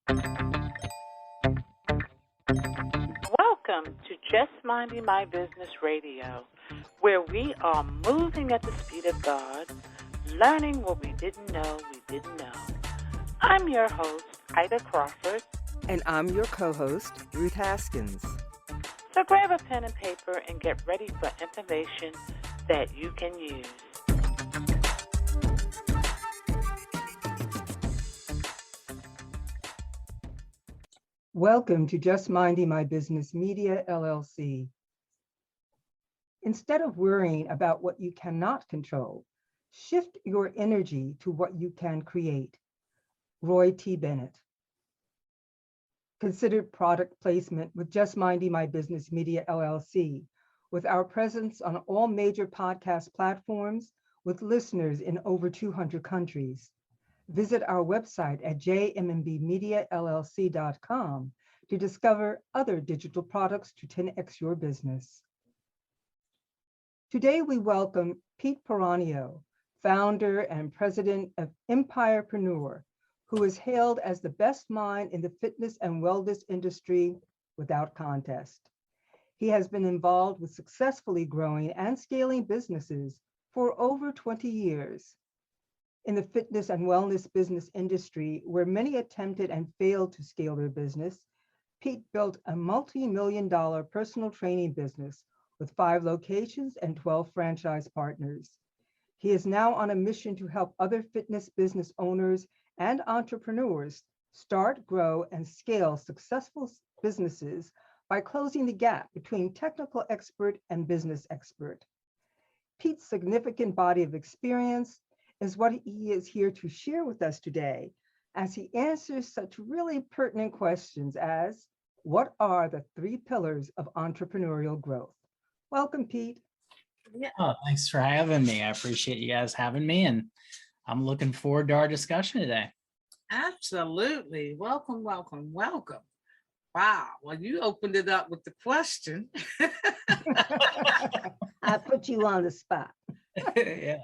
Welcome to Just Minding My Business Radio, where we are moving at the speed of God, learning what we didn't know we didn't know. I'm your host, Ida Crawford. And I'm your co-host, Ruth Haskins. So grab a pen and paper and get ready for information that you can use. Welcome to Just Minding My Business Media, LLC. Instead of worrying about what you cannot control, shift your energy to what you can create. Roy T. Bennett. Considered product placement with Just Minding My Business Media, LLC, with our presence on all major podcast platforms with listeners in over 200 countries. Visit our website at jmmbmediallc.com to discover other digital products to 10x your business. Today, we welcome Pete Piranio, founder and president of Empirepreneur, who is hailed as the best mind in the fitness and wellness industry without contest. He has been involved with successfully growing and scaling businesses for over 20 years. In the fitness and wellness business industry, where many attempted and failed to scale their business, Pete built a multi-million-dollar personal training business with 5 locations and 12 franchise partners. He is now on a mission to help other fitness business owners and entrepreneurs start, grow, and scale successful businesses by closing the gap between technical expert and business expert. Pete's significant body of experience is what he is here to share with us today as he answers such really pertinent questions as, what are the 3 pillars of entrepreneurial growth? Welcome, Pete. Yeah, thanks for having me. I appreciate you guys having me, and I'm looking forward to our discussion today. Absolutely. Welcome, welcome, welcome. Wow. Well, you opened it up with the question. I put you on the spot. Yeah.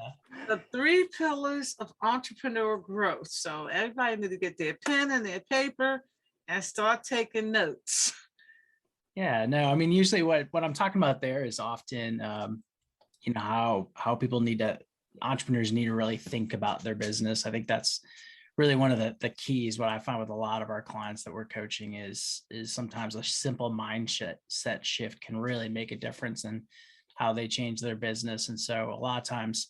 The 3 pillars of entrepreneur growth. So everybody need to get their pen and their paper and start taking notes. Yeah, no, I mean, usually what I'm talking about there is often, how people entrepreneurs need to really think about their business. I think that's really one of the keys. What I find with a lot of our clients that we're coaching is sometimes a simple mindset shift can really make a difference in how they change their business. And so a lot of times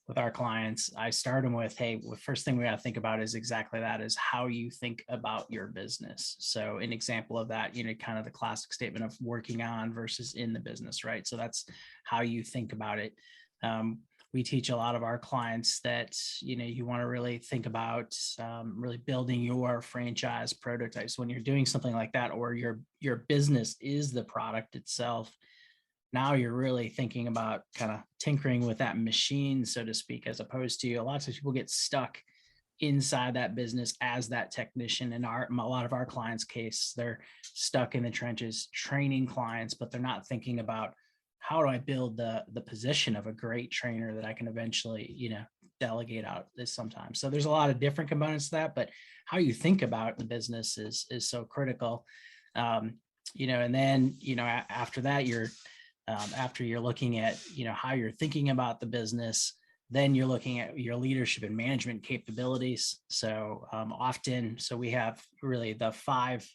with our clients, I start them with, hey, the first thing we got to think about is exactly that, is how you think about your business. So an example of that, kind of the classic statement of working on versus in the business, right? So that's how you think about it. We teach a lot of our clients that, you want to really think about really building your franchise prototypes when you're doing something like that, or your business is the product itself. Now you're really thinking about kind of tinkering with that machine, so to speak, as opposed to a lot of times people get stuck inside that business as that technician. In a lot of our clients' case, they're stuck in the trenches training clients, but they're not thinking about, how do I build the position of a great trainer that I can eventually, delegate out this sometimes. So there's a lot of different components to that, but how you think about the business is so critical. And then, after that, after you're looking at, how you're thinking about the business, then you're looking at your leadership and management capabilities. So so we have really the five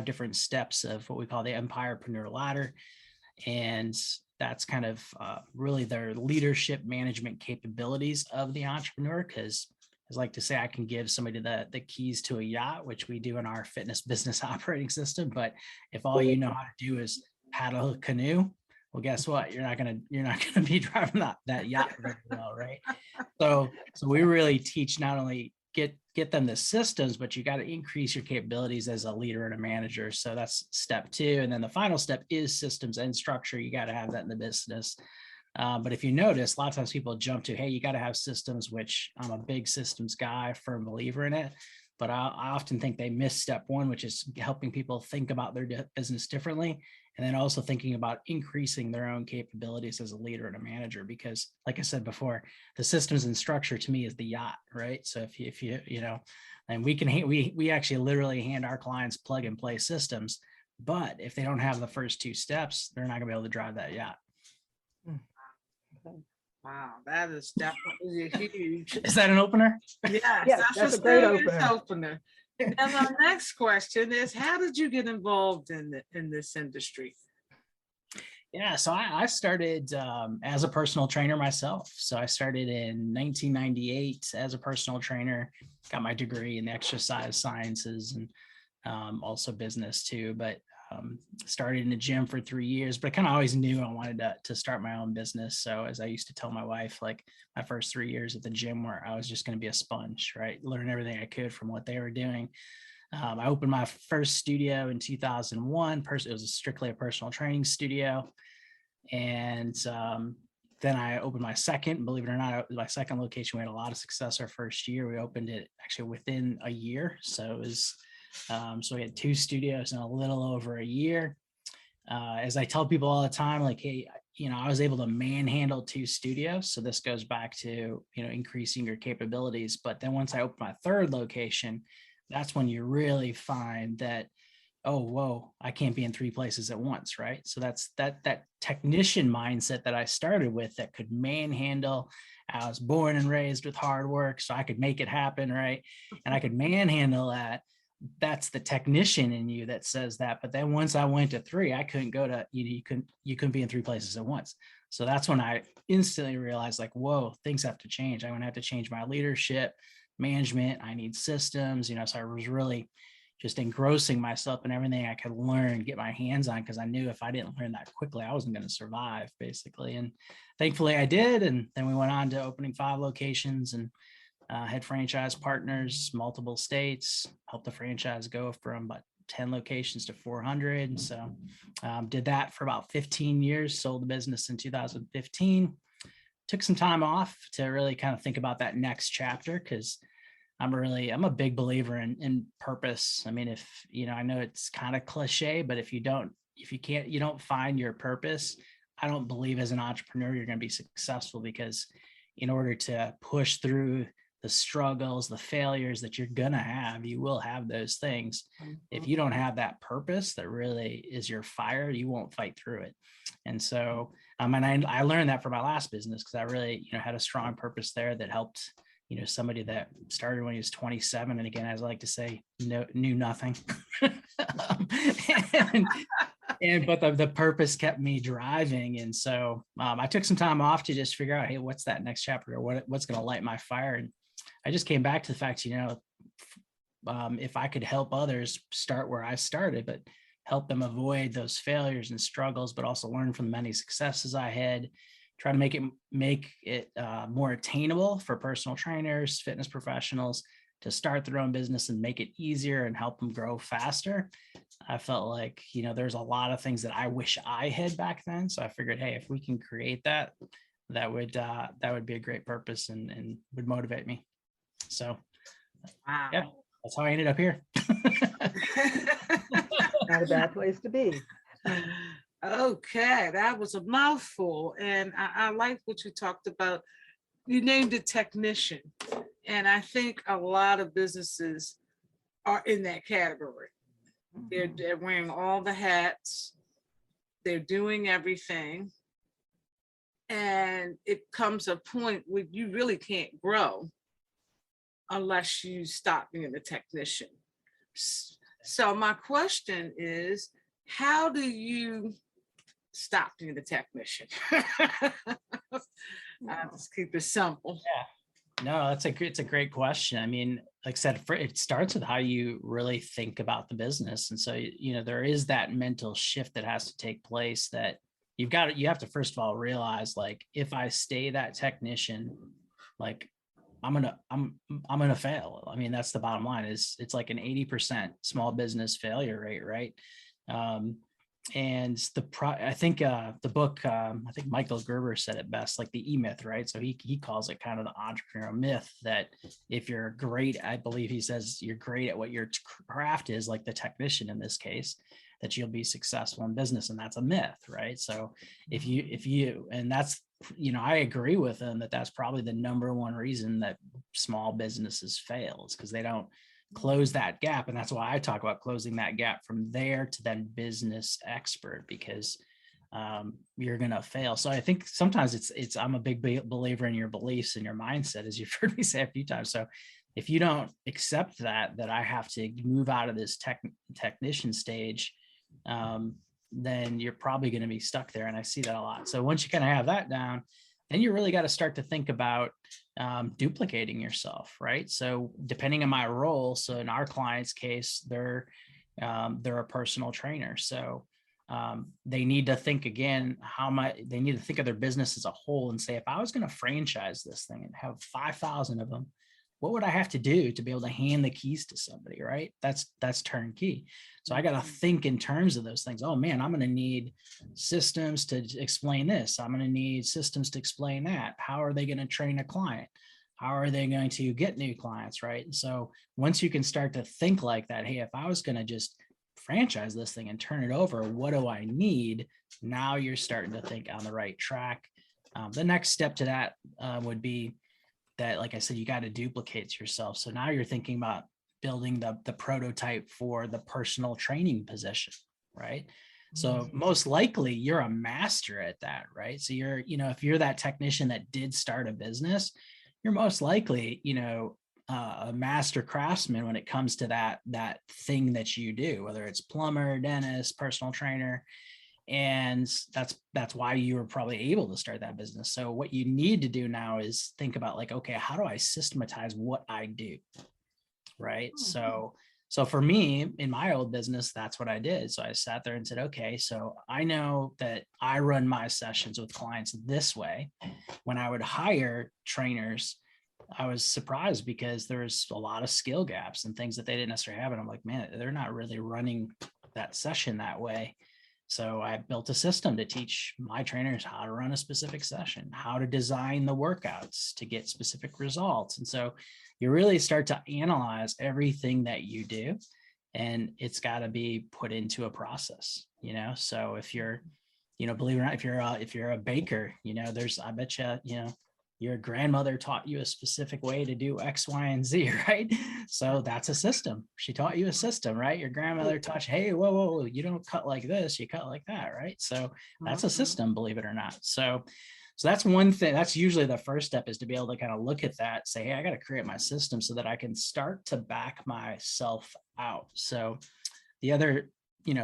different steps of what we call the Empirepreneur ladder. And that's kind of really their leadership management capabilities of the entrepreneur. Because I like to say, I can give somebody the keys to a yacht, which we do in our fitness business operating system. But if all you know how to do is paddle a canoe, well, guess what? You're not gonna be driving that yacht very well, right? So we really teach not only get them the systems, but you got to increase your capabilities as a leader and a manager. So that's step 2. And then the final step is systems and structure. You got to have that in the business. But if you notice, a lot of times people jump to, hey, you got to have systems, which I'm a big systems guy, firm believer in it. But I often think they miss step 1, which is helping people think about their business differently. And then also thinking about increasing their own capabilities as a leader and a manager, because like I said before, the systems and structure to me is the yacht, right? So if you, and we actually literally hand our clients plug and play systems, but if they don't have the first two steps, they're not gonna be able to drive that yacht. Wow, that is definitely huge. Is that an opener? Yes, that's a great opener. And my next question is, how did you get involved in this industry? Yeah, so I started as a personal trainer myself. So I started in 1998 as a personal trainer, got my degree in exercise sciences and also business too, but started in a gym for 3 years, but I kind of always knew I wanted to start my own business. So as I used to tell my wife, like my first 3 years at the gym where I was just going to be a sponge, right? Learn everything I could from what they were doing. I opened my first studio in 2001. It was strictly a personal training studio. And then I opened my second, believe it or not, my second location. We had a lot of success our first year. We opened it actually within a year. So it was, so we had 2 studios in a little over a year. As I tell people all the time, like, hey, I was able to manhandle 2 studios. So this goes back to, increasing your capabilities. But then once I opened my third location, that's when you really find that, oh, whoa, I can't be in 3 places at once, right? So that's that technician mindset that I started with that could manhandle. I was born and raised with hard work, so I could make it happen, right? And I could manhandle that. That's the technician in you that says that. But then once I went to 3, I couldn't go to, you couldn't be in 3 places at once. So that's when I instantly realized, like, whoa, things have to change. I'm gonna have to change my leadership, management. I need systems, so I was really just engrossing myself in everything I could learn, get my hands on, because I knew if I didn't learn that quickly, I wasn't going to survive, basically. And thankfully I did. And then we went on to opening 5 locations and had franchise partners, multiple states, helped the franchise go from about 10 locations to 400. And so did that for about 15 years, sold the business in 2015, took some time off to really kind of think about that next chapter, because I'm a big believer in purpose. I mean, if, I know it's kind of cliche, but if you don't find your purpose, I don't believe as an entrepreneur, you're going to be successful, because in order to push through the struggles, the failures that you're going to have, you will have those things. If you don't have that purpose that really is your fire, you won't fight through it. And so, and I learned that from my last business, because I really, had a strong purpose there that helped, somebody that started when he was 27. And again, as I like to say, knew nothing. But the purpose kept me driving. And so I took some time off to just figure out, hey, what's that next chapter, or what's going to light my fire? And I just came back to the fact, if I could help others start where I started, but help them avoid those failures and struggles, but also learn from the many successes I had, try to make it more attainable for personal trainers, fitness professionals to start their own business and make it easier and help them grow faster. I felt like, there's a lot of things that I wish I had back then. So I figured, hey, if we can create that would be a great purpose and would motivate me. So, wow. Yeah, that's how I ended up here. Not a bad place to be. Okay, that was a mouthful. And I like what you talked about. You named it technician. And I think a lot of businesses are in that category. They're wearing all the hats. They're doing everything. And it comes a point where you really can't grow unless you stop being a technician. So my question is, how do you stop being the technician? I'll just keep it simple. Yeah. No, it's a great question. I mean, like I said, it starts with how you really think about the business. And so, there is that mental shift that has to take place, that you have to, first of all, realize, like, if I stay that technician, like, I'm gonna fail. I mean, that's the bottom line. It's like an 80% small business failure rate, right? And I think the book, I think Michael Gerber said it best, like the E-myth, right? So he calls it kind of the entrepreneurial myth, that if you're great, I believe he says you're great at what your craft is, like the technician in this case, that you'll be successful in business. And that's a myth, right? So if you, and that's, I agree with him that that's probably the number one reason that small businesses fails, because they don't close that gap. And that's why I talk about closing that gap from there to then business expert, because you're going to fail. So I think sometimes I'm a big believer in your beliefs and your mindset, as you've heard me say a few times. So if you don't accept that I have to move out of this technician stage, then you're probably going to be stuck there. And I see that a lot. So once you kind of have that down, then you really got to start to think about duplicating yourself, right? So depending on my role, so in our client's case, they're a personal trainer. So they need to think again, they need to think of their business as a whole and say, if I was going to franchise this thing and have 5,000 of them, what would I have to do to be able to hand the keys to somebody, right? That's turnkey. So I got to think in terms of those things. Oh man, I'm going to need systems to explain this. I'm going to need systems to explain that. How are they going to train a client? How are they going to get new clients, right? So once you can start to think like that, hey, if I was going to just franchise this thing and turn it over, what do I need? Now you're starting to think on the right track. The next step to that would be that, like I said, you got to duplicate yourself. So now you're thinking about building the prototype for the personal training position, right? So most likely you're a master at that, right? So you're, if you're that technician that did start a business, you're most likely, a master craftsman when it comes to that thing that you do, whether it's plumber, dentist, personal trainer. And that's why you were probably able to start that business. So what you need to do now is think about like, okay, how do I systematize what I do? Right. So for me in my old business, that's what I did. So I sat there and said, okay, so I know that I run my sessions with clients this way. When I would hire trainers, I was surprised because there was a lot of skill gaps and things that they didn't necessarily have. And I'm like, man, they're not really running that session that way. So I built a system to teach my trainers how to run a specific session, how to design the workouts to get specific results. And so you really start to analyze everything that you do, and it's got to be put into a process, So if you're, believe it or not, if you're a baker, I bet you, your grandmother taught you a specific way to do X, Y, and Z, right? So that's a system. She taught you a system, right? Your grandmother taught you, hey, whoa, you don't cut like this, you cut like that, right? So that's a system, believe it or not. So that's one thing. That's usually the first step, is to be able to kind of look at that, say, hey, I got to create my system so that I can start to back myself out. So the other,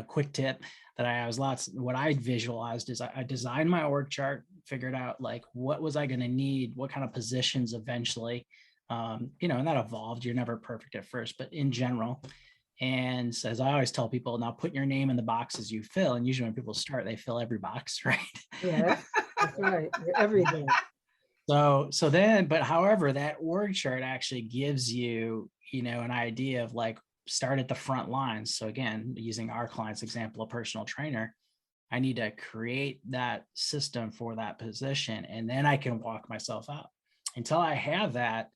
quick tip that what I visualized is I designed my org chart, figured out like, what was I going to need? What kind of positions eventually, and that evolved. You're never perfect at first, but in general. And as I always tell people, now put your name in the boxes you fill. And usually when people start, they fill every box, right? Yeah, that's right. Everything. But however, that org chart actually gives you, an idea of like, start at the front lines. So again, using our client's example, a personal trainer, I need to create that system for that position, and then I can walk myself out. Until I have that,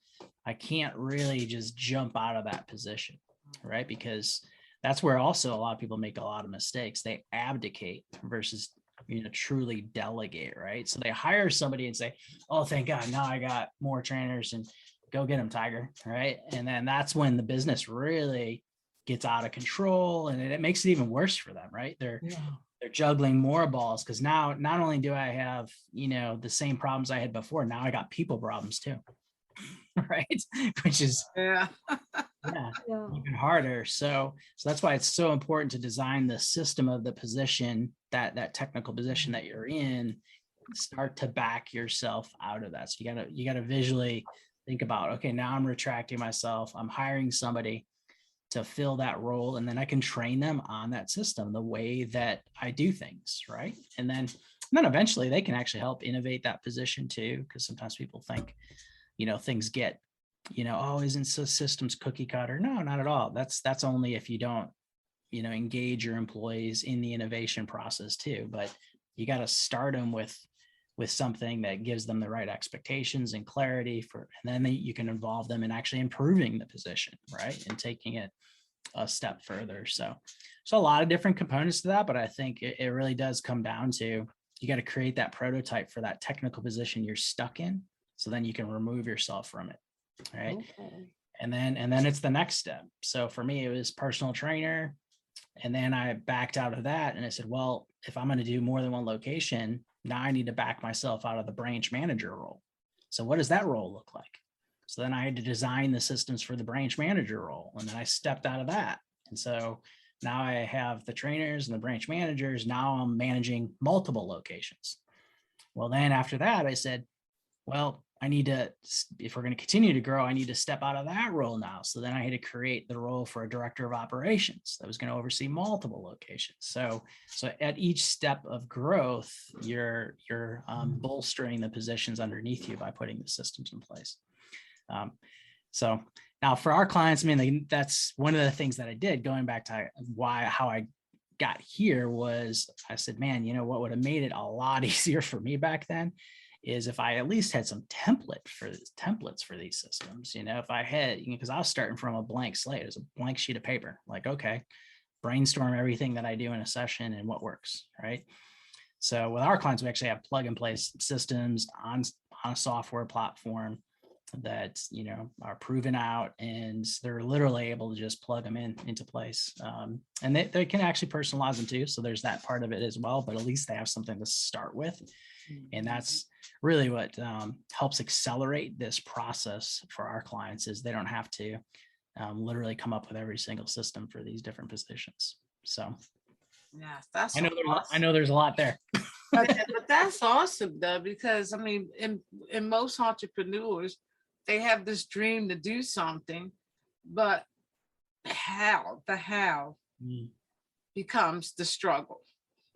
I can't really just jump out of that position, right? Because that's where also a lot of people make a lot of mistakes. They abdicate versus, truly delegate, right? So they hire somebody and say, oh, thank God, now I got more trainers, and go get them, Tiger, right? And then that's when the business really gets out of control, and it makes it even worse for them, right? They're juggling more balls, because now not only do I have, the same problems I had before, now I got people problems too, right? Which is even harder. So that's why it's so important to design the system of the position, that technical position that you're in, start to back yourself out of that. So you gotta visually think about, okay, now I'm retracting myself. I'm hiring somebody to fill that role, and then I can train them on that system, the way that I do things, right? And then eventually they can actually help innovate that position too, because sometimes people think, things get, oh, isn't systems cookie cutter? No, not at all. That's only if you don't, engage your employees in the innovation process too. But you got to start them with something that gives them the right expectations and clarity and then you can involve them in actually improving the position, right? And taking it a step further. So a lot of different components to that, but I think it really does come down to, you got to create that prototype for that technical position you're stuck in. So then you can remove yourself from it. Right. Okay. And then it's the next step. So for me, it was personal trainer. And then I backed out of that and I said, well, if I'm going to do more than one location, now I need to back myself out of the branch manager role. So what does that role look like? So then I had to design the systems for the branch manager role. And then I stepped out of that. And so now I have the trainers and the branch managers. Now I'm managing multiple locations. Well, then after that, I said, well, I need to, if we're going to continue to grow, I need to step out of that role now. So then I had to create the role for a director of operations that was going to oversee multiple locations. So at each step of growth, you're bolstering the positions underneath you by putting the systems in place. So now for our clients, I mean, that's one of the things that I did, going back to how I got here, was I said, man, what would have made it a lot easier for me back then is if I at least had some templates for these systems. If I had, because I was starting from a blank slate, it was a blank sheet of paper, like, okay, brainstorm everything that I do in a session and what works, right? So with our clients, we actually have plug and play systems on a software platform that, are proven out, and they're literally able to just plug them into place. And they can actually personalize them too. So there's that part of it as well, but at least they have something to start with. And that's really what helps accelerate this process for our clients, is they don't have to literally come up with every single system for these different positions. So yeah, that's I know awesome. There's a lot there. But that's awesome though, because I mean, in most entrepreneurs, they have this dream to do something, but the how becomes the struggle.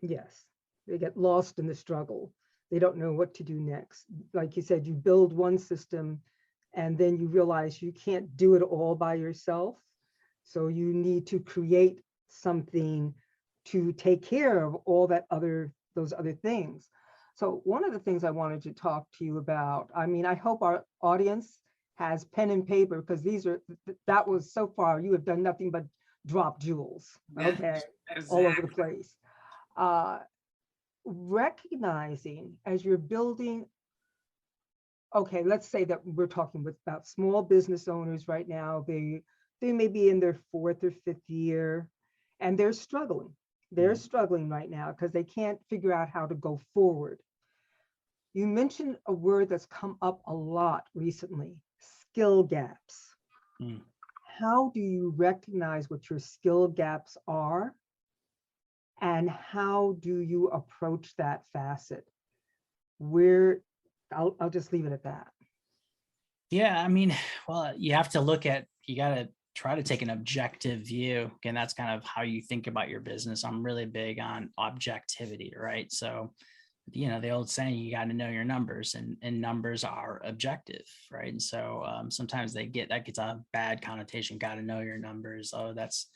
Yes, they get lost in the struggle. They don't know what to do next. Like you said, you build one system and then you realize you can't do it all by yourself. So you need to create something to take care of all those other things. So one of the things I wanted to talk to you about, I mean, I hope our audience has pen and paper, because that was, so far, you have done nothing but drop jewels, okay, Exactly. all over the place. Recognizing as you're building, okay, let's say that we're talking about small business owners right now. They may be in their 4th or 5th year, and they're struggling. They're struggling right now because they can't figure out how to go forward. You mentioned a word that's come up a lot recently: skill gaps. How do you recognize what your skill gaps are? And how do you approach that facet? I'll just leave it at that. Yeah, I mean, well, you got to try to take an objective view. Again, that's kind of how you think about your business. I'm really big on objectivity, right? So, the old saying, you got to know your numbers, and numbers are objective, right? And so sometimes that gets a bad connotation. Got to know your numbers. Oh, that's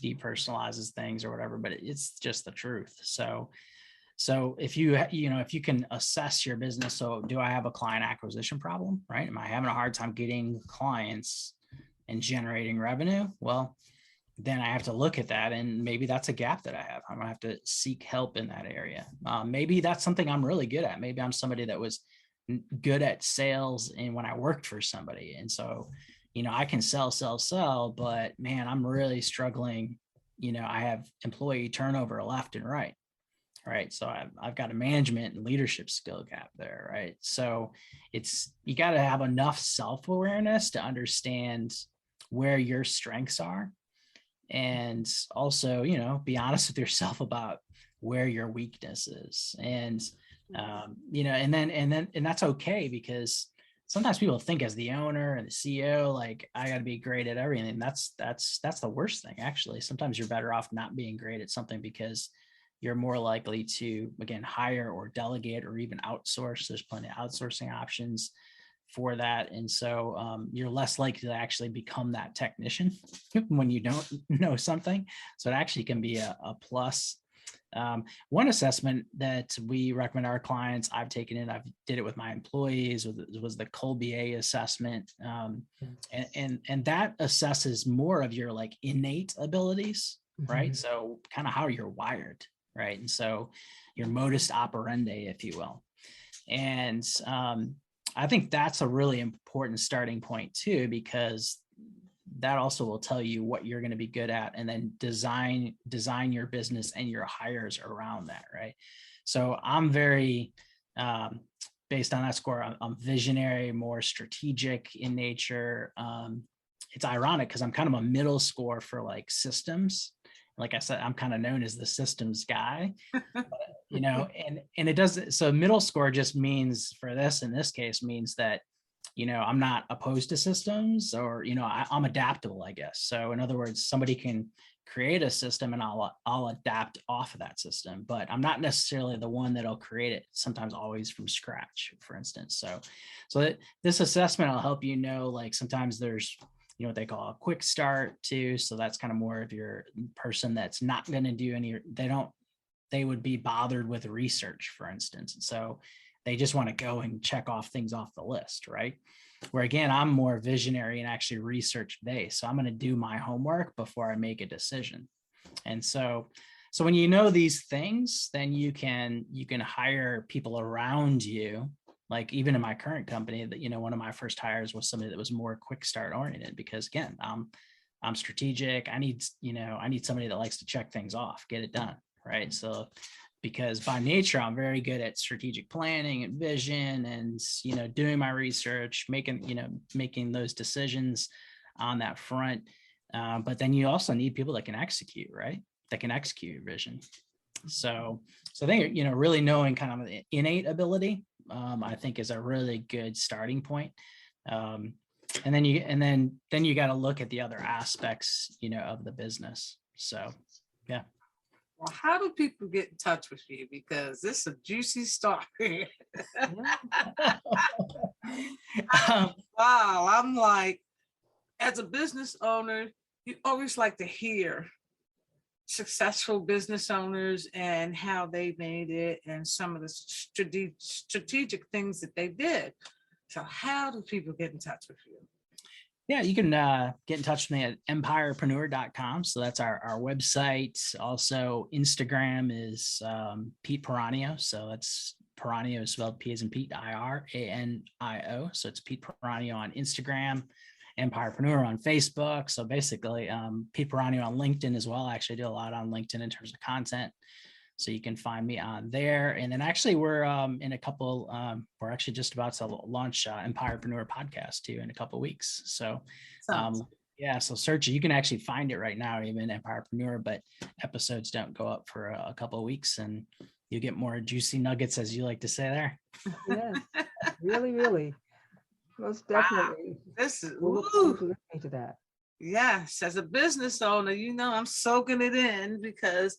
depersonalizes things or whatever, but it's just the truth. So if you can assess your business, so do I have a client acquisition problem, right? Am I having a hard time getting clients and generating revenue? Well, then I have to look at that, and maybe that's a gap that I have. I'm gonna have to seek help in that area. Maybe that's something I'm really good at. Maybe I'm somebody that was good at sales and when I worked for somebody. And so, I can sell, but man, I'm really struggling. I have employee turnover left and right. Right. So I've got a management and leadership skill gap there. Right. So you got to have enough self-awareness to understand where your strengths are. And also, be honest with yourself about where your weakness is. And, and that's okay, because sometimes people think as the owner and the CEO, like, I got to be great at everything. That's the worst thing. Actually, sometimes you're better off not being great at something, because you're more likely to, again, hire or delegate or even outsource. There's plenty of outsourcing options for that. And so you're less likely to actually become that technician when you don't know something. So it actually can be a plus. One assessment that we recommend our clients, I've taken it, I did it with my employees, was the Colbier assessment. And that assesses more of your like innate abilities, right? So kind of how you're wired, right? And so your modus operandi, if you will. And I think that's a really important starting point too, because that also will tell you what you're going to be good at, and then design your business and your hires around that, right? So I'm very, based on that score, I'm visionary, more strategic in nature. It's ironic because I'm kind of a middle score for like systems. Like I said, I'm kind of known as the systems guy, you know, and it does. So middle score just means for this, in this case, means that, you know, I'm not opposed to systems, or, you know, I'm adaptable, I guess. So in other words, somebody can create a system and I'll adapt off of that system, but I'm not necessarily the one that'll create it, sometimes always from scratch, for instance. So this assessment will help you know, like sometimes there's, you know, what they call a quick start too. So that's kind of more of your person that's not going to do any, they would be bothered with research, for instance. And so they just want to go and check off things off the list, right? Where again, I'm more visionary and actually research based. So I'm going to do my homework before I make a decision. And so when you know these things, then you can hire people around you. Like even in my current company, that, you know, one of my first hires was somebody that was more quick start oriented, because again, I'm strategic. I need somebody that likes to check things off, get it done, right? So because by nature, I'm very good at strategic planning and vision and, you know, doing my research, making those decisions on that front. But then you also need people that can execute, right? That can execute your vision. So I think, you know, really knowing kind of the innate ability, I think is a really good starting point. And then you got to look at the other aspects, you know, of the business. So, yeah. Well, how do people get in touch with you? Because this is a juicy story. Wow. I'm like, as a business owner, you always like to hear successful business owners and how they made it and some of the strategic things that they did. So how do people get in touch with you? Yeah, you can get in touch with me at empirepreneur.com. So that's our website. Also, Instagram is Pete Piranio. So that's Piranio is spelled P as in Pete, I-R-A-N-I-O. So it's Pete Piranio on Instagram, Empirepreneur on Facebook. So basically, Pete Piranio on LinkedIn as well. I actually do a lot on LinkedIn in terms of content. So you can find me on there. And then actually we're in a couple, we're actually just about to launch Empirepreneur podcast too in a couple of weeks. So yeah, so search it. You can actually find it right now, even Empirepreneur, but episodes don't go up for a couple of weeks, and you get more juicy nuggets, as you like to say there. Yes, really, really. Most definitely. Wow. This is, we'll look forward to listening to that. Yes, as a business owner, you know, I'm soaking it in because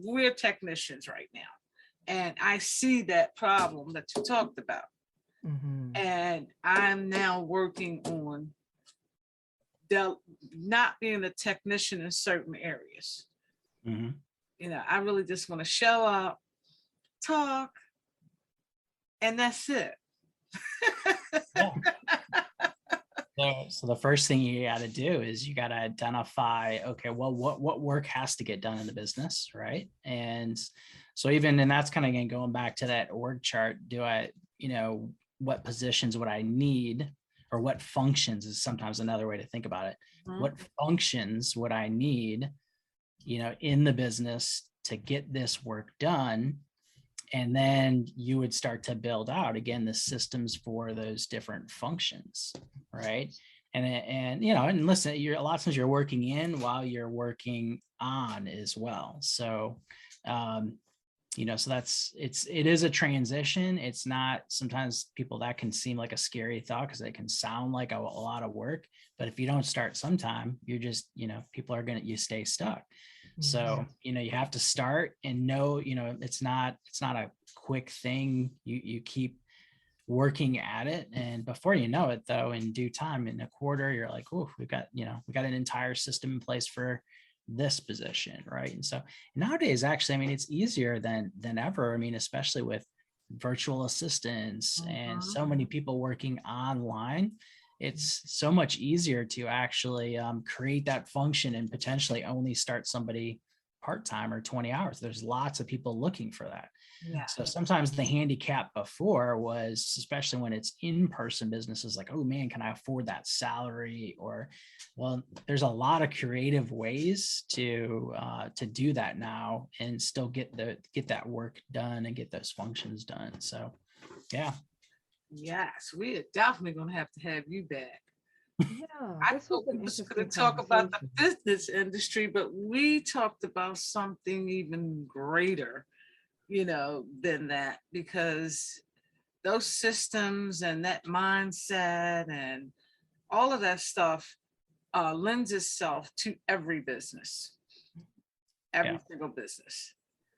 we're technicians right now, and I see that problem that you talked about. And I'm now working on not being a technician in certain areas. You know, I really just want to show up, talk, and that's it. So the first thing you got to do is you got to identify, okay, well, what work has to get done in the business, right? And so and that's kind of going back to that org chart. What positions would I need, or what functions is sometimes another way to think about it. What functions would I need, you know, in the business to get this work done? And then you would start to build out, again, the systems for those different functions, right? And you know, and listen, a lot of times you're working in while you're working on as well. So, you know, so it is a transition. It's not, sometimes people, that can seem like a scary thought because it can sound like a lot of work, but if you don't start sometime, you're just, you know, you stay stuck. So, you know, you have to start and know, you know, it's not a quick thing. You keep working at it. And before you know it, though, in due time, in a quarter, you're like, oh, we got an entire system in place for this position, right? And so nowadays, actually, I mean, it's easier than ever. I mean, especially with virtual assistants and so many people working online, it's so much easier to actually create that function and potentially only start somebody part-time or 20 hours. There's lots of people looking for that. Yeah. So sometimes the handicap before was, especially when it's in-person businesses, like, oh man, can I afford that salary? Or, well, there's a lot of creative ways to do that now and still get that work done and get those functions done. So, yeah. Yes, we are definitely going to have you back. Yeah, I this was thought we an was interesting going to talk about the conversation. business industry, but we talked about something even greater, than that, because those systems and that mindset and all of that stuff lends itself to every business, every single business.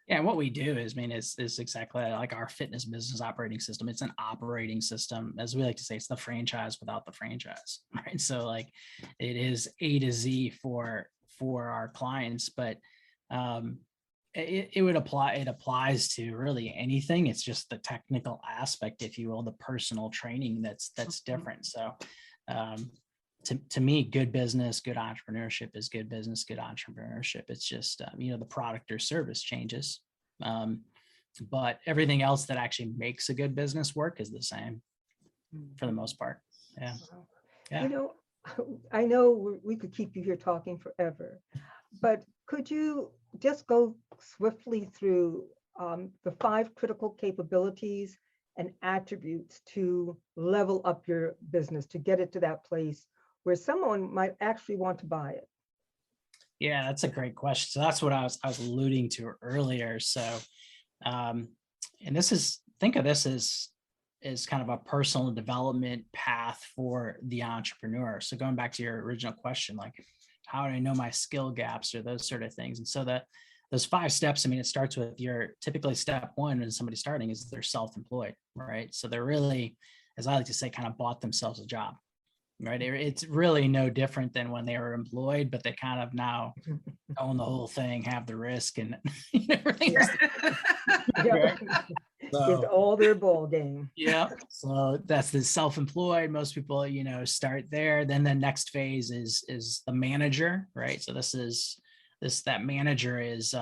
Yeah, and what we do is, I mean, is exactly like our fitness business operating system. It's an operating system, as we like to say, it's the franchise without the franchise, right? So like it is A to Z for our clients, but it applies to really anything. It's just the technical aspect, if you will, the personal training that's different. So to me, good business, good entrepreneurship is good business, good entrepreneurship. It's just, the product or service changes. But everything else that actually makes a good business work is the same for the most part. Yeah. Yeah. I know we could keep you here talking forever, but could you just go swiftly through the 5 critical capabilities and attributes to level up your business, to get it to that place where someone might actually want to buy it? Yeah, that's a great question. So that's what I was alluding to earlier. So, and think of this as kind of a personal development path for the entrepreneur. So going back to your original question, like, how do I know my skill gaps or those sort of things? And so those 5 steps, I mean, it starts with typically step 1 when somebody's starting is they're self-employed, right? So they're really, as I like to say, kind of bought themselves a job. Right. It's really no different than when they were employed, but they kind of now own the whole thing, have the risk and everything. Yeah. So, it's all their ball game. Yeah. So that's the self-employed. Most people, start there. Then the next phase is the manager, right? So that manager is,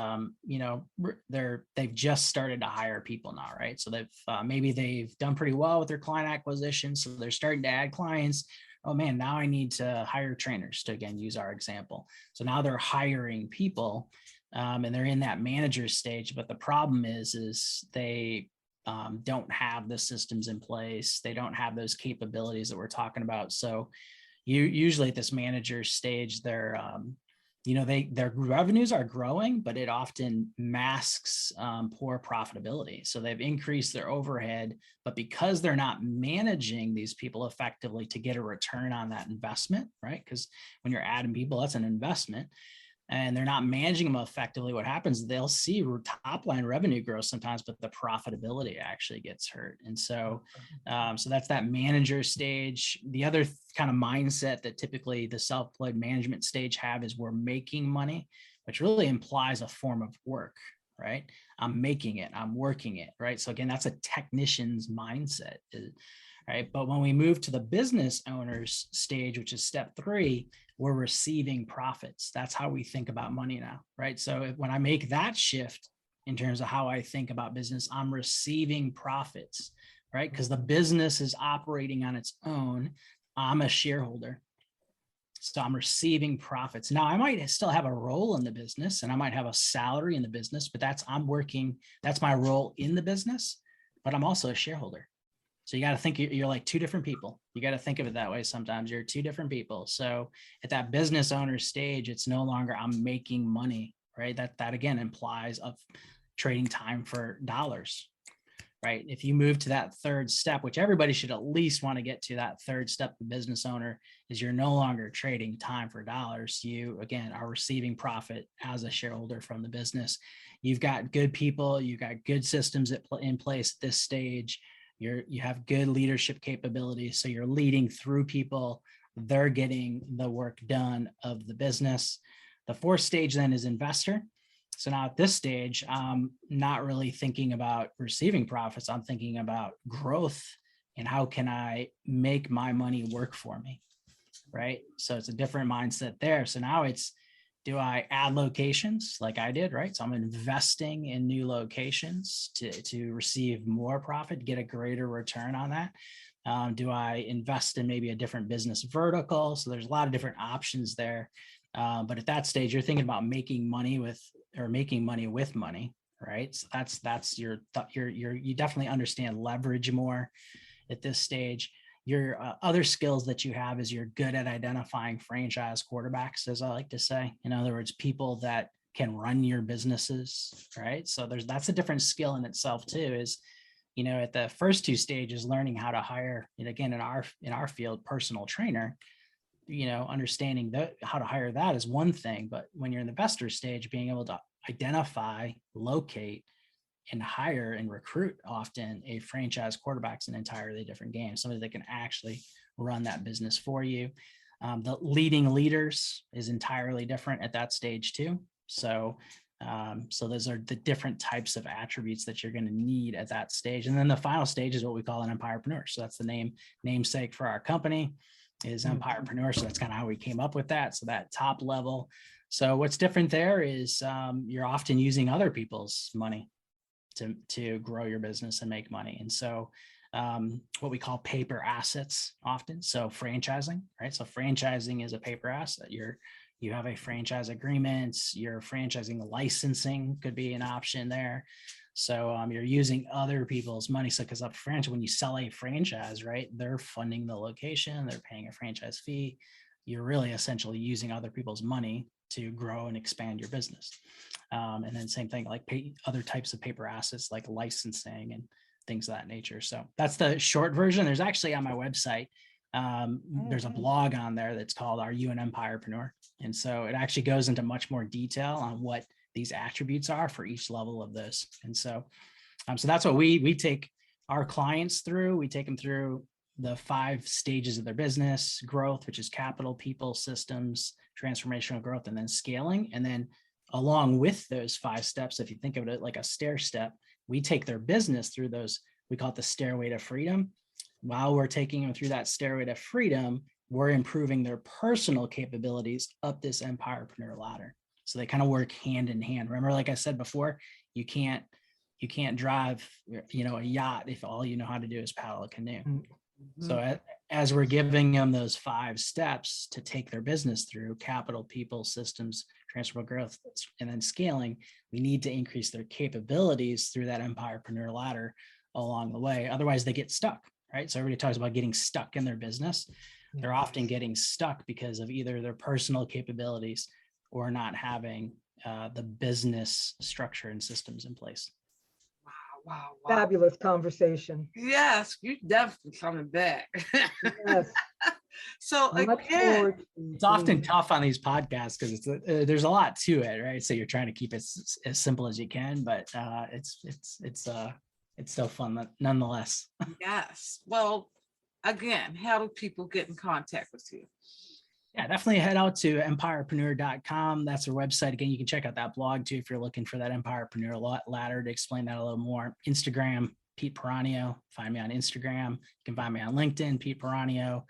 they've just started to hire people now, right? So maybe they've done pretty well with their client acquisition. So they're starting to add clients. Oh man, now I need to hire trainers, to again use our example. So now they're hiring people and they're in that manager stage. But the problem is they don't have the systems in place. They don't have those capabilities that we're talking about. So usually at this manager stage, their revenues are growing, but it often masks poor profitability. So they've increased their overhead, but because they're not managing these people effectively to get a return on that investment, right? Because when you're adding people, that's an investment. And they're not managing them effectively, what happens, they'll see top line revenue growth sometimes, but the profitability actually gets hurt. And so that's that manager stage. The other kind of mindset that typically the self-employed management stage have is we're making money, which really implies a form of work, right? I'm making it, I'm working it, right? So again, that's a technician's mindset, right? But when we move to the business owner's stage, which is step 3, we're receiving profits. That's how we think about money now, right? So when I make that shift in terms of how I think about business, I'm receiving profits, right? Because the business is operating on its own. I'm a shareholder. So I'm receiving profits. Now I might still have a role in the business and I might have a salary in the business, but that's my role in the business, but I'm also a shareholder. So you got to think you're like 2 different people. You got to think of it that way. Sometimes you're 2 different people. So at that business owner stage, it's no longer I'm making money, right? That again implies of trading time for dollars, right? If you move to that 3rd step, which everybody should at least want to get to, that 3rd step, the business owner, is you're no longer trading time for dollars. You again are receiving profit as a shareholder from the business. You've got good people, you've got good systems in place at this stage. you have good leadership capabilities. So you're leading through people. They're getting the work done of the business. The fourth stage then is investor. So now at this stage, I'm not really thinking about receiving profits. I'm thinking about growth and how can I make my money work for me, right? So it's a different mindset there. So now it's, do I add locations like I did, right? So I'm investing in new locations to receive more profit, get a greater return on that. Do I invest in maybe a different business vertical? So there's a lot of different options there. But at that stage, you're thinking about making money with money, right? So that's you definitely understand leverage more at this stage. Your other skills that you have is you're good at identifying franchise quarterbacks, as I like to say. In other words, people that can run your businesses, right? So that's a different skill in itself too, is, at the first two stages, learning how to hire, and again, in our field, personal trainer, understanding how to hire that is one thing, but when you're in the investor stage, being able to identify, locate, and hire and recruit often a franchise quarterback's an entirely different game. Somebody that can actually run that business for you. The leading leaders is entirely different at that stage too. So those are the different types of attributes that you're going to need at that stage. And then the final stage is what we call an Empirepreneur. So that's the namesake for our company is Empirepreneur. So that's kind of how we came up with that. So that top level. So what's different there is you're often using other people's money to grow your business and make money. And so what we call paper assets often. So franchising, right? So franchising is a paper asset. You have a franchise agreement, your franchising licensing could be an option there. So you're using other people's money. So because when you sell a franchise, right, they're funding the location, they're paying a franchise fee. You're really essentially using other people's money to grow and expand your business. And then same thing, like other types of paper assets like licensing and things of that nature. So that's the short version. There's actually on my website, there's a blog on there that's called Are You an Empirepreneur? And so it actually goes into much more detail on what these attributes are for each level of this. And so that's what we take our clients through. We take them through the 5 stages of their business: growth, which is capital, people, systems, transformational growth, and then scaling. And then along with those 5 steps, if you think of it like a stair step, we take their business through those, we call it the stairway to freedom. While we're taking them through that stairway to freedom, we're improving their personal capabilities up this Empirepreneur ladder. So they kind of work hand in hand. Remember, like I said before, you can't drive, a yacht if all you know how to do is paddle a canoe. Mm-hmm. So as we're giving them those 5 steps to take their business through capital, people, systems, transformational growth, and then scaling, we need to increase their capabilities through that Empirepreneur ladder along the way. Otherwise they get stuck, right? So everybody talks about getting stuck in their business. They're often getting stuck because of either their personal capabilities or not having the business structure and systems in place. Wow. Fabulous conversation. Yes, you're definitely coming back. Yes. So again, it's often tough on these podcasts because there's a lot to it, right? So you're trying to keep it as simple as you can, but it's still fun nonetheless. Yes. Well, again, how do people get in contact with you? Yeah, definitely head out to empirepreneur.com. That's our website. Again, you can check out that blog too if you're looking for that Empirepreneur ladder to explain that a little more. Instagram, Pete Piranio. Find me on Instagram. You can find me on LinkedIn, Pete Piranio,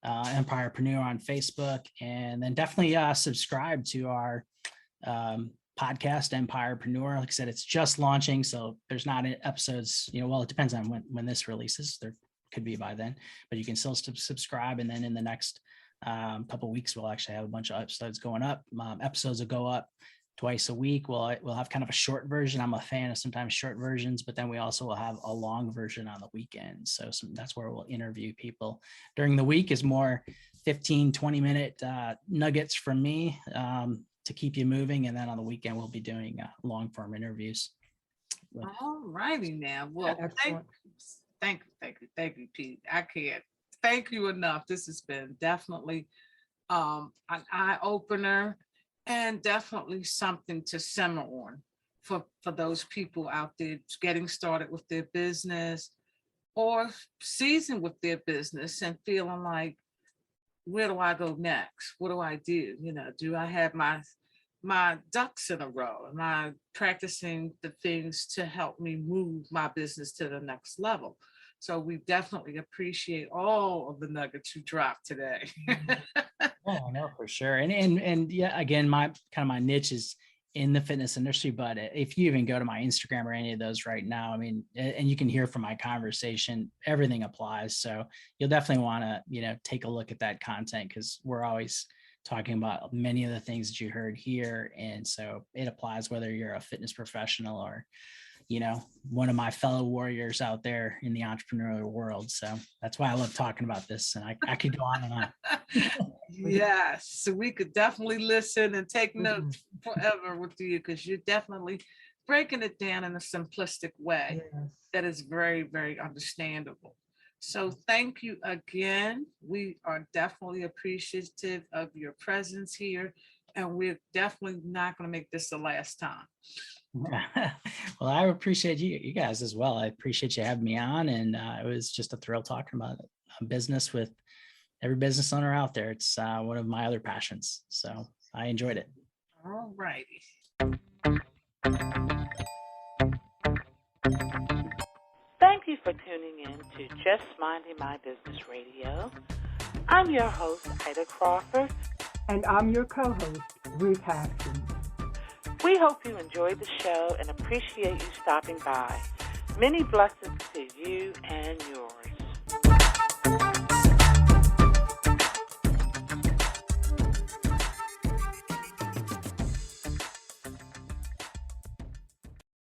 Empirepreneur on Facebook. And then definitely subscribe to our podcast, Empirepreneur. Like I said, it's just launching, so there's not episodes, well, it depends on when this releases. There could be by then, but you can still subscribe. And then in the next couple of weeks, we'll actually have a bunch of episodes going up. Episodes will go up twice a week. We'll have kind of a short version. I'm a fan of sometimes short versions, but then we also will have a long version on the weekend. So that's where we'll interview people. During the week is more 15, 20-minute nuggets from me to keep you moving. And then on the weekend, we'll be doing long form interviews. All righty now. Well, thank you, Pete. I can't thank you enough. This has been definitely an eye-opener and definitely something to simmer on for those people out there getting started with their business, or seasoned with their business and feeling like, where do I go next? What do I do? Do I have my ducks in a row? Am I practicing the things to help me move my business to the next level? So we definitely appreciate all of the nuggets you dropped today. Oh, no, for sure. And yeah, again, my niche is in the fitness industry, but if you even go to my Instagram or any of those right now, I mean, and you can hear from my conversation, everything applies. So you'll definitely want to, take a look at that content, because we're always talking about many of the things that you heard here. And so it applies whether you're a fitness professional or, one of my fellow warriors out there in the entrepreneurial world. So that's why I love talking about this, and I could go on and on. Yes, so we could definitely listen and take notes forever with you, because you're definitely breaking it down in a simplistic way that is very, very understandable. So thank you again. We are definitely appreciative of your presence here, and we're definitely not going to make this the last time. Well, I appreciate you guys as well. I appreciate you having me on, and it was just a thrill talking about business with every business owner out there. It's one of my other passions, so I enjoyed it. All righty. Thank you for tuning in to Just Minding My Business Radio. I'm your host, Ida Crawford. And I'm your co-host, Ruth Haskins. We hope you enjoyed the show and appreciate you stopping by. Many blessings to you and yours.